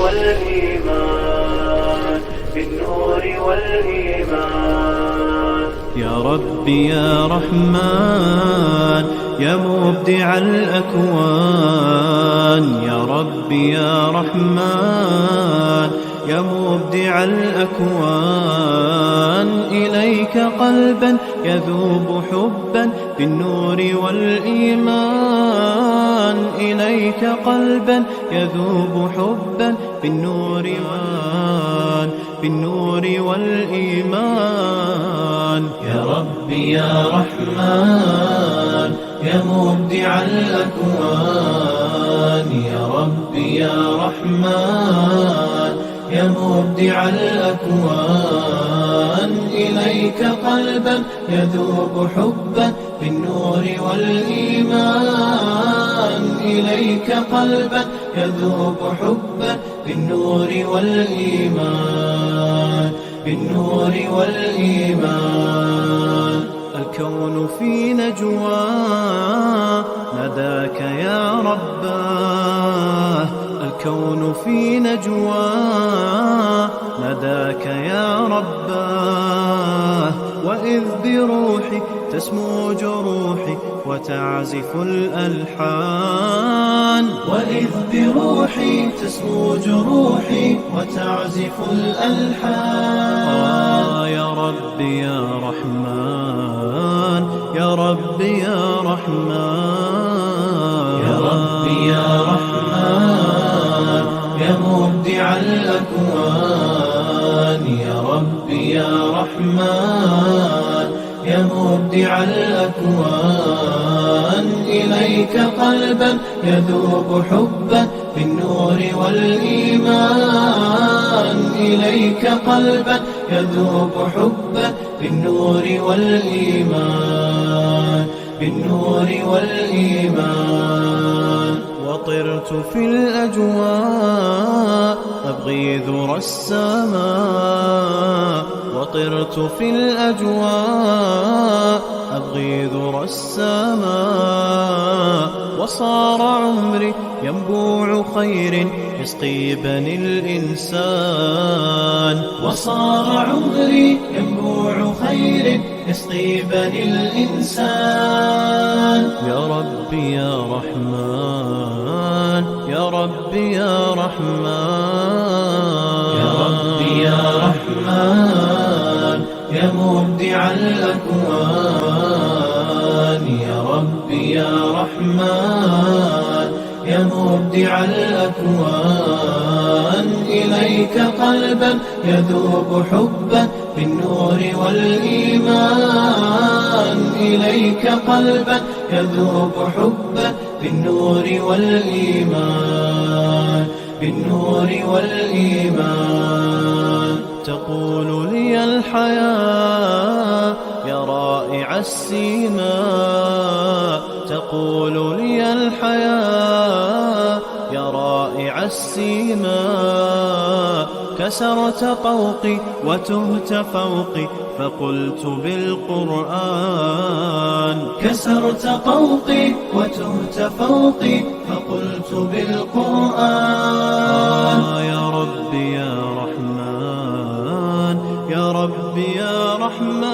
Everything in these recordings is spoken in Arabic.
والإيمان بالنور والإيمان. يا ربي يا رحمن يا مبدع الأكوان، يا ربي يا رحمن يا مبدع الأكوان، إليك قلبا يذوب حبا بالنور والإيمان، إليك قلبا يذوب حبا بالنور والإيمان. يا ربي يا رحمن يا مبدع الأكوان، يا ربي يا رحمن يا مبدع الأكوان، إليك قلبا يذوب حبا بالنور والإيمان، إليك قلبا يذوب حبا بالنور والإيمان، بالنور والإيمان. الكون في نجوى ناداك يا رباه، الكون في نجوى ناداك يا رباه، وإذ بروحي تسمو جروحي وتعزف الألحان، وإذ بروحي تسمو جروحي وتعزف الألحان. يا ربي يا رحمن يا ربي يا رحمن، يا ربي يا رحمن يا مبدع الأكوان، يا ربي يا رحمن يا مبدع الأكوان، إليك قلبا يذوب حبا بالنور والإيمان، إليك قلبا يذوب حبا بالنور والإيمان، بالنور والإيمان. وطرت في الأجواء أبغي ذرى السماء، وطرت في الأجواء أبغي ذرى السماء، وصار عمري ينبوع خير يسقي بني الإنسان، وصار عمري ينبوع خير يسقي بني الإنسان. يا ربي يا رحمن يا ربي يا رحمن، يا ربي يا رحمن يا مبدع الأكوان، يا ربي يا رحمن يا مبدع الأكوان، إليك قلبا يذوب حبا بالنور والإيمان، إليك قلبا يذوب حبا بالنور والإيمان، بالنور والإيمان. تقول لي الحياة يا رائع السيماء، تقول لي الحياة يا رائع السيماء، كسرت طوقي وتهت فوقي فقلت بالقرآن، كسرت طوقي وتهت فوقي فقلت بالقرآن. يا ربي يا رحمن يا ربي يا رحمن،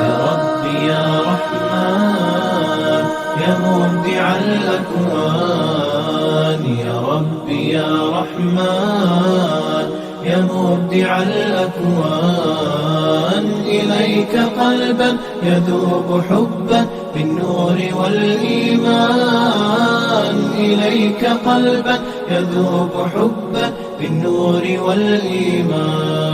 يا ربي يا رحمن يا مبدع الأكوان، يا ربي يا رحمن يا مبدع الأكوان، إليك قلبا يذوب حبا بالنور والإيمان، إليك قلبا يذوب حبا بالنور والإيمان،